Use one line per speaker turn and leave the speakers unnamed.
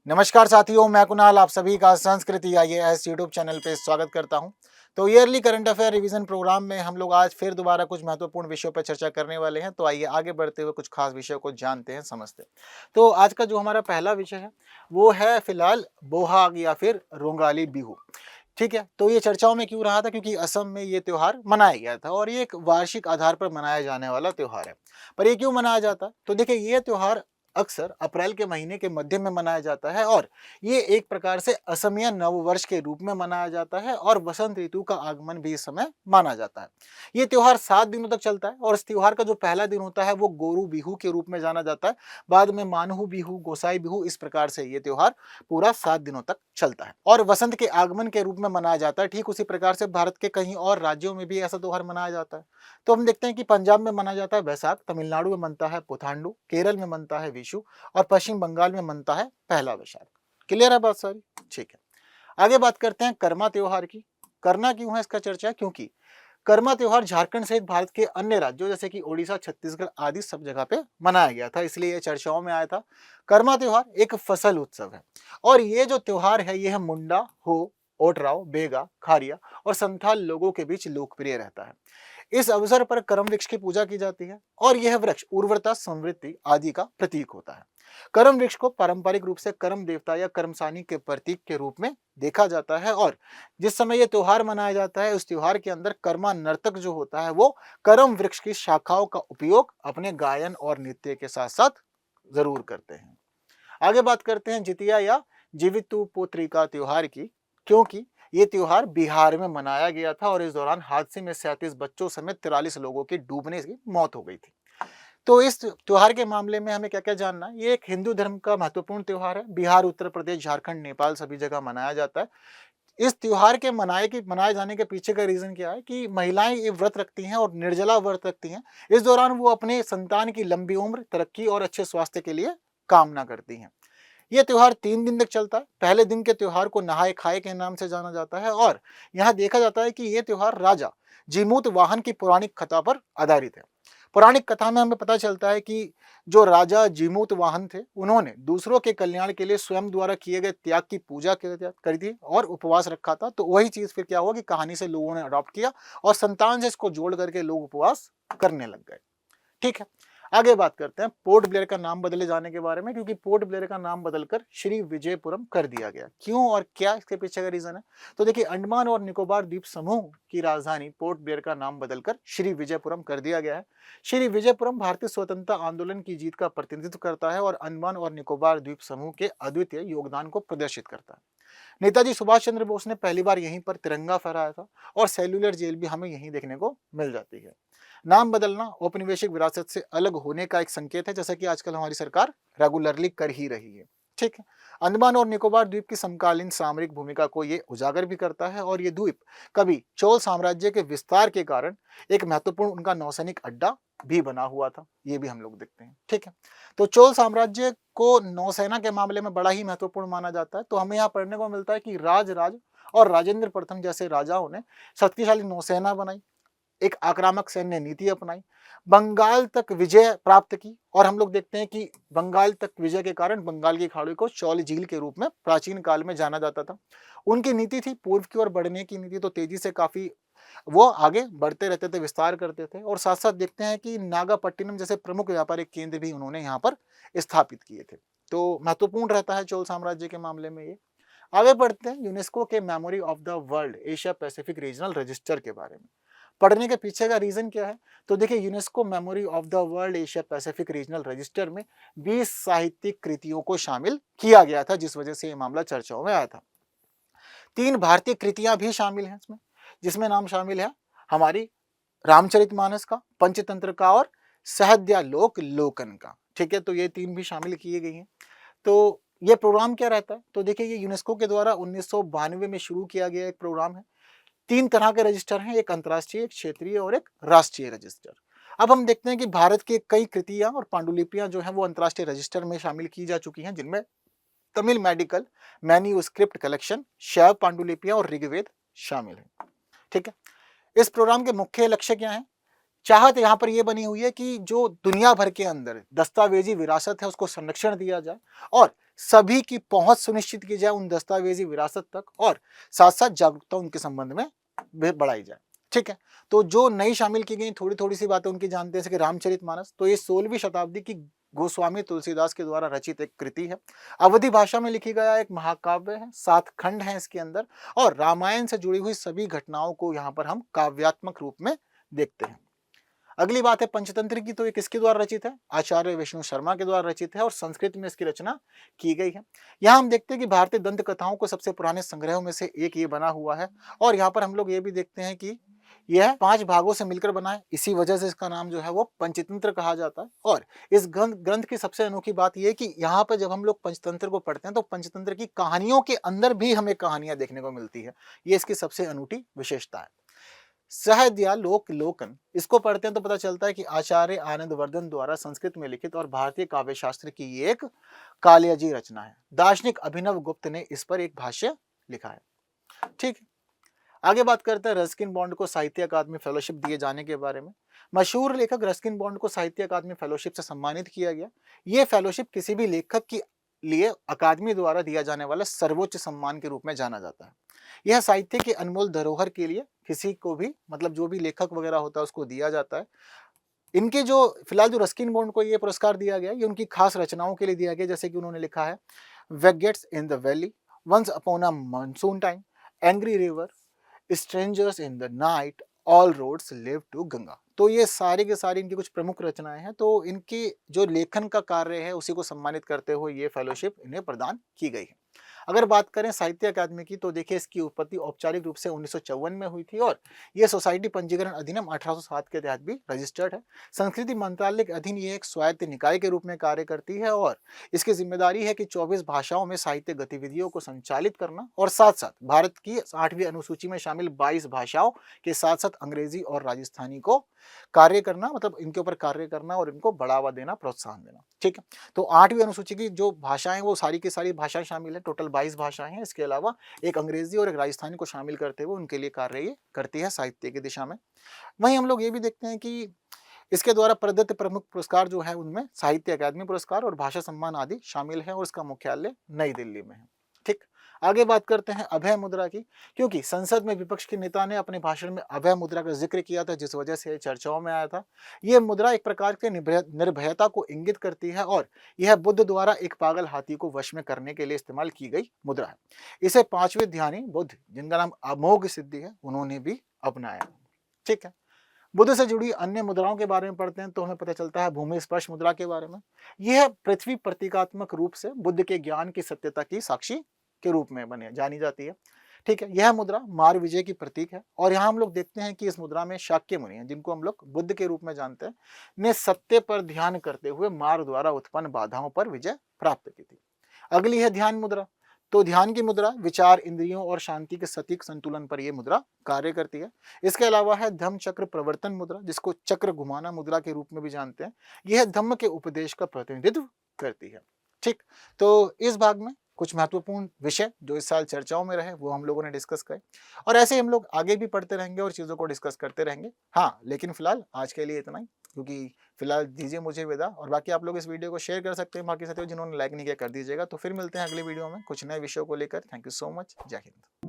नमस्कार साथियों, मैं कुणाल आप सभी का संस्कृति आईएएस यूट्यूब चैनल पे स्वागत करता हूं। तो yearly current affair revision programme में हम लोग आज फिर दोबारा कुछ महत्वपूर्ण विषयों पर चर्चा करने वाले हैं। तो आइए आगे बढ़ते हुए कुछ खास विषयों को जानते हैं, समझते हैं। तो आज का जो हमारा पहला विषय है वो है फिलहाल बोहाग या फिर रोंगाली बिहू। ठीक है, तो ये चर्चाओं में क्यों रहा था? क्योंकि असम में ये त्योहार मनाया गया था और ये एक वार्षिक आधार पर मनाया जाने वाला त्योहार है। पर ये क्यों मनाया जाता है? तो देखिए, ये त्योहार अक्सर अप्रैल के महीने के मध्य में मनाया जाता है और ये एक प्रकार से असमिया नववर्ष के रूप में मनाया जाता है और वसंत ऋतु का आगमन भी इस समय माना जाता है। ये त्योहार 7 दिनों तक चलता है और इस त्योहार का जो पहला दिन होता है वो गोरू बिहू के रूप में जाना जाता है। बाद में मानहू बिहू, गोसाई बिहू, इस प्रकार से ये त्योहार पूरा 7 दिनों तक चलता है और वसंत के आगमन के रूप में मनाया जाता है। ठीक उसी प्रकार से भारत के कहीं और राज्यों में भी ऐसा त्योहार मनाया जाता है। तो हम देखते हैं कि पंजाब में मनाया जाता है बैसाख, तमिलनाडु में मनता है पुथांडु, केरल में मनता है विशु और पश्चिम बंगाल में मनता है पहला वैशाख। क्लियर है बात सारी? ठीक है, आगे बात करते हैं कर्मा त्योहार की। करना क्यों है इसका चर्चा? क्योंकि कर्मा त्योहार झारखंड सहित भारत के अन्य राज्यों जैसे कि ओडिशा, छत्तीसगढ़ आदि सब जगह पे मनाया गया था, इसलिए ये चर्चाओं में आया था। कर्मा त्योहार एक फसल उत्सव है और ये जो त्योहार है ये मुंडा, हो, ओटराव, बेगा, खारिया और संथाल लोगों के बीच लोकप्रिय रहता है। इस अवसर पर करम वृक्ष की पूजा की जाती है और यह वृक्ष उर्वरता, समृद्धि आदि का प्रतीक होता है। करम वृक्ष को पारंपरिक रूप से करम देवता या कर्मसानी के प्रतीक के रूप में देखा जाता है और जिस समय यह त्योहार मनाया जाता है उस त्योहार के अंदर कर्मा नर्तक जो होता है वो करम वृक्ष की शाखाओं का उपयोग अपने गायन और नृत्य के साथ साथ जरूर करते हैं। आगे बात करते हैं जितिया या जीवितु पुत्रिका त्योहार की। क्योंकि ये त्योहार बिहार में मनाया गया था और इस दौरान हादसे में 37 बच्चों समेत 43 लोगों की डूबने की मौत हो गई थी। तो इस त्योहार के मामले में हमें क्या क्या जानना है? ये एक हिंदू धर्म का महत्वपूर्ण त्योहार है। बिहार, उत्तर प्रदेश, झारखंड, नेपाल सभी जगह मनाया जाता है। इस त्योहार के मनाए जाने के पीछे का रीजन क्या है कि महिलाएं ये व्रत रखती हैं और निर्जला व्रत रखती हैं। इस दौरान वो अपने संतान की लंबी उम्र, तरक्की और अच्छे स्वास्थ्य के लिए कामना करती हैं। ये त्योहार 3 दिन तक चलता है। पहले दिन के त्योहार को नहाए खाए के नाम से जाना जाता है और यहाँ देखा जाता है कि ये त्योहार राजा जीमूत वाहन की पौराणिक कथा पर आधारित है। पौराणिक कथा में हमें पता चलता है कि जो राजा जीमूत वाहन थे उन्होंने दूसरों के कल्याण के लिए स्वयं द्वारा किए गए त्याग की पूजा करी थी और उपवास रखा था। तो वही चीज फिर क्या हुआ कि कहानी से लोगों ने अडॉप्ट किया और संतान से इसको जोड़ करके लोग उपवास करने लग गए। ठीक है, आगे बात करते हैं पोर्ट ब्लेयर का नाम बदले जाने के बारे में। क्योंकि पोर्ट ब्लेयर का नाम बदलकर श्री विजयपुरम कर दिया गया। क्यों और क्या इसके पीछे का रीजन है? तो देखिए, अंडमान और निकोबार द्वीप समूह की राजधानी पोर्ट ब्लेयर का नाम बदलकर श्री विजयपुरम कर दिया गया है। श्री विजयपुरम भारतीय स्वतंत्रता आंदोलन की जीत का प्रतिनिधित्व करता है और अंडमान और निकोबार द्वीप समूह के अद्वितीय योगदान को प्रदर्शित करता है। नेताजी सुभाष चंद्र बोस ने पहली बार यहीं पर तिरंगा फहराया था और सेल्युलर जेल भी हमें यहीं देखने को मिल जाती है। नाम बदलना औपनिवेशिक विरासत से अलग होने का एक संकेत है, जैसा कि आजकल हमारी सरकार रेगुलरली कर ही रही है। ठीक है, अंडमान और निकोबार द्वीप की समकालीन सामरिक भूमिका को ये उजागर भी करता है और ये द्वीप कभी चोल साम्राज्य के विस्तार के कारण एक महत्वपूर्ण उनका नौसैनिक अड्डा भी बना हुआ था। ये भी हम लोग देखते हैं। ठीक है, तो चोल साम्राज्य को नौसेना के मामले में बड़ा ही महत्वपूर्ण माना जाता है। तो हमें यहाँ पढ़ने को मिलता है कि राज और राजेंद्र प्रथम जैसे राजाओं ने शक्तिशाली नौसेना बनाई, एक आक्रामक सैन्य नीति अपनाई, बंगाल तक विजय प्राप्त की और हम लोग देखते हैं कि बंगाल तक विजय के कारण बंगाल की खाड़ी को चौल झील के रूप में प्राचीन काल में जाना जाता था। उनकी नीति थी पूर्व की ओर बढ़ने की नीति। तो तेजी से काफी वो आगे बढ़ते रहते थे, विस्तार करते थे और साथ साथ देखते हैं कि नागापट्टिनम जैसे प्रमुख व्यापारिक केंद्र भी उन्होंने यहाँ पर स्थापित किए थे। तो महत्वपूर्ण रहता है चोल साम्राज्य के मामले में ये। आगे बढ़ते हैं यूनेस्को के memory of the world Asia Pacific regional register के बारे में। पढ़ने के पीछे का रीजन क्या है? तो देखिए, UNESCO memory of the world Asia Pacific regional register में 20 साहित्यिक कृतियों को शामिल किया गया था, जिस वजह से ये मामला चर्चाओं में आया था। 3 भारतीय कृतियां भी शामिल हैं इसमें, जिसमें नाम शामिल है हमारी रामचरितमानस का, पंचतंत्र का और सहस्त्रालोक लोकन का। ठीक है, तो ये 3 भी शामिल किए गई हैं। तो ये प्रोग्राम क्या रहता है? तो देखिए, ये यूनेस्को के द्वारा 1992 में शुरू किया गया एक प्रोग्राम है। 3 तरह के रजिस्टर हैं, एक अंतर्राष्ट्रीय, एक क्षेत्रीय और एक राष्ट्रीय रजिस्टर। अब हम देखते हैं कि भारत की कई कृतियां और पांडुलिपियां जो हैं वो अंतर्राष्ट्रीय रजिस्टर में शामिल की जा चुकी हैं, जिनमें तमिल मेडिकल मैन्यूस्क्रिप्ट कलेक्शन, शैव पांडुलिपियां और ऋग्वेद शामिल है। ठीक है, इस प्रोग्राम के मुख्य लक्ष्य क्या है? चाहत यहाँ पर यह बनी हुई है कि जो दुनिया भर के अंदर दस्तावेजी विरासत है उसको संरक्षण दिया जाए और सभी की पहुंच सुनिश्चित की जाए उन दस्तावेजी विरासत तक, और साथ साथ जागरूकता उनके संबंध में बढ़ाई जाए। ठीक है, तो जो नई शामिल की गई थोड़ी थोड़ी सी बातें उनकी जानते हैं, जैसे कि रामचरितमानस, तो ये 16वीं शताब्दी की गोस्वामी तुलसीदास के द्वारा रचित एक कृति है। अवधि भाषा में लिखी गया एक महाकाव्य है, 7 खंड हैं इसके अंदर, और रामायण से जुड़ी हुई सभी घटनाओं को यहाँ पर हम काव्यात्मक रूप में देखते हैं। अगली बात है पंचतंत्र की, तो ये किसके द्वारा रचित है? आचार्य विष्णु शर्मा के द्वारा रचित है और संस्कृत में इसकी रचना की गई है। यहाँ हम देखते हैं कि भारतीय दंत कथाओं को सबसे पुराने संग्रहों में से एक ये बना हुआ है, और यहाँ पर हम लोग ये भी देखते हैं कि यह 5 भागों से मिलकर बना है, इसी वजह से इसका नाम जो है वो पंचतंत्र कहा जाता है। और इस ग्रंथ की सबसे अनोखी बात यह है कि यहाँ पर जब हम लोग पंचतंत्र को पढ़ते हैं तो पंचतंत्र की कहानियों के अंदर भी हमें कहानियां देखने को मिलती है। ये इसकी सबसे अनूठी विशेषता है। सहज या लोक लोकन, इसको पढ़ते हैं तो पता चलता है कि आचार्य आनंद वर्धन द्वारा संस्कृत में लिखित और भारतीय काव्य शास्त्र की ये एक कालियाजी रचना है। दार्शनिक अभिनव गुप्त ने इस पर एक भाष्य लिखा है। ठीक है, आगे बात करते हैं रस्किन बॉन्ड को साहित्य अकादमी फेलोशिप दिए जाने के बारे में। मशहूर लेखक रस्किन बॉन्ड को साहित्य अकादमी फेलोशिप से सम्मानित किया गया। ये फेलोशिप किसी भी लेखक की लिए अकादमी द्वारा दिया जाने वाला सर्वोच्च सम्मान के रूप में जाना जाता है। यह साहित्य के अनमोल धरोहर के लिए किसी को भी, मतलब जो भी लेखक वगैरह होता है उसको दिया जाता है। इनके जो फिलहाल जो रस्किन बॉन्ड को ये पुरस्कार दिया गया, ये उनकी खास रचनाओं के लिए दिया गया, जैसे कि उन्होंने लिखा है vagrants in the valley, once upon a monsoon time, angry river, strangers in the night, all roads lead to Ganga. तो ये सारी के सारी इनकी कुछ प्रमुख रचनाएं हैं। तो इनकी जो लेखन का कार्य है उसी को सम्मानित करते हुए ये फेलोशिप इन्हें प्रदान की गई है। अगर बात करें साहित्य अकादमी की, तो देखिए इसकी उत्पत्ति औपचारिक रूप से 1954 में हुई थी, और ये सोसाइटी पंजीकरण अधिनियम 1807 के तहत भी रजिस्टर्ड है। संस्कृति मंत्रालय के अधीन ये एक स्वायत्त निकाय के रूप में कार्य करती है, और इसकी जिम्मेदारी है कि 24 भाषाओं में साहित्य गतिविधियों को संचालित करना, और साथ साथ भारत की 8वीं अनुसूची में शामिल 22 भाषाओं के साथ साथ अंग्रेजी और राजस्थानी को कार्य करना, मतलब इनके ऊपर कार्य करना और इनको बढ़ावा देना, प्रोत्साहन देना। ठीक है, तो 8वीं अनुसूची की जो भाषाएं वो सारी की सारी भाषाएं शामिल है, टोटल 22 भाषाएं हैं। इसके अलावा एक अंग्रेजी और एक राजस्थानी को शामिल करते हुए उनके लिए कार्य ये करती है साहित्य की दिशा में। वहीं हम लोग ये भी देखते हैं कि इसके द्वारा प्रदत्त प्रमुख पुरस्कार जो है उनमें साहित्य अकादमी पुरस्कार और भाषा सम्मान आदि शामिल है, और इसका मुख्यालय नई दिल्ली में है। ठीक, आगे बात करते हैं अभय मुद्रा की, क्योंकि संसद में विपक्ष के नेता ने अपने भाषण में अभय मुद्रा का जिक्र किया था, जिस वजह से चर्चाओं में आया था। यह मुद्रा एक प्रकार के निर्भयता को इंगित करती है, और यह बुद्ध द्वारा एक पागल हाथी को वश में करने के लिए इस्तेमाल की गई मुद्रा है। इसे 5वें ध्यानी बुद्ध, जिनका नाम अमोघ सिद्धि है, उन्होंने भी अपनाया। ठीक है, बुद्ध से जुड़ी अन्य मुद्राओं के बारे में पढ़ते हैं तो हमें पता चलता है भूमि स्पर्श मुद्रा के बारे में। यह पृथ्वी प्रतीकात्मक रूप से बुद्ध के ज्ञान की सत्यता की साक्षी के रूप में बने जानी जाती है। ठीक है, यह मुद्रा मार विजय की प्रतीक है, और यहाँ हम लोग देखते हैं कि इस मुद्रा में शाक्य मुनि हैं, जिनको हम लोग बुद्ध के रूप में जानते हैं, ने सत्य पर ध्यान करते हुए मार द्वारा उत्पन्न बाधाओं पर विजय प्राप्त की थी। अगली है ध्यान मुद्रा। तो ध्यान की मुद्रा विचार, इंद्रियों और शांति के सटीक संतुलन पर यह मुद्रा कार्य करती है। इसके अलावा है धम्म चक्र प्रवर्तन मुद्रा, जिसको चक्र घुमाना मुद्रा के रूप में भी जानते हैं। यह धम्म के उपदेश का प्रतिनिधित्व करती है। ठीक, तो इस भाग में कुछ महत्वपूर्ण विषय जो इस साल चर्चाओं में रहे वो हम लोगों ने डिस्कस करे, और ऐसे हम लोग आगे भी पढ़ते रहेंगे और चीज़ों को डिस्कस करते रहेंगे। हाँ, लेकिन फिलहाल आज के लिए इतना ही, क्योंकि फिलहाल दीजिए मुझे विदा, और बाकी आप लोग इस वीडियो को शेयर कर सकते हैं बाकी साथियों, जिन्होंने लाइक नहीं किया कर दीजिएगा। तो फिर मिलते हैं अगले वीडियो में कुछ नए विषयों को लेकर। थैंक यू सो मच, जय हिंद।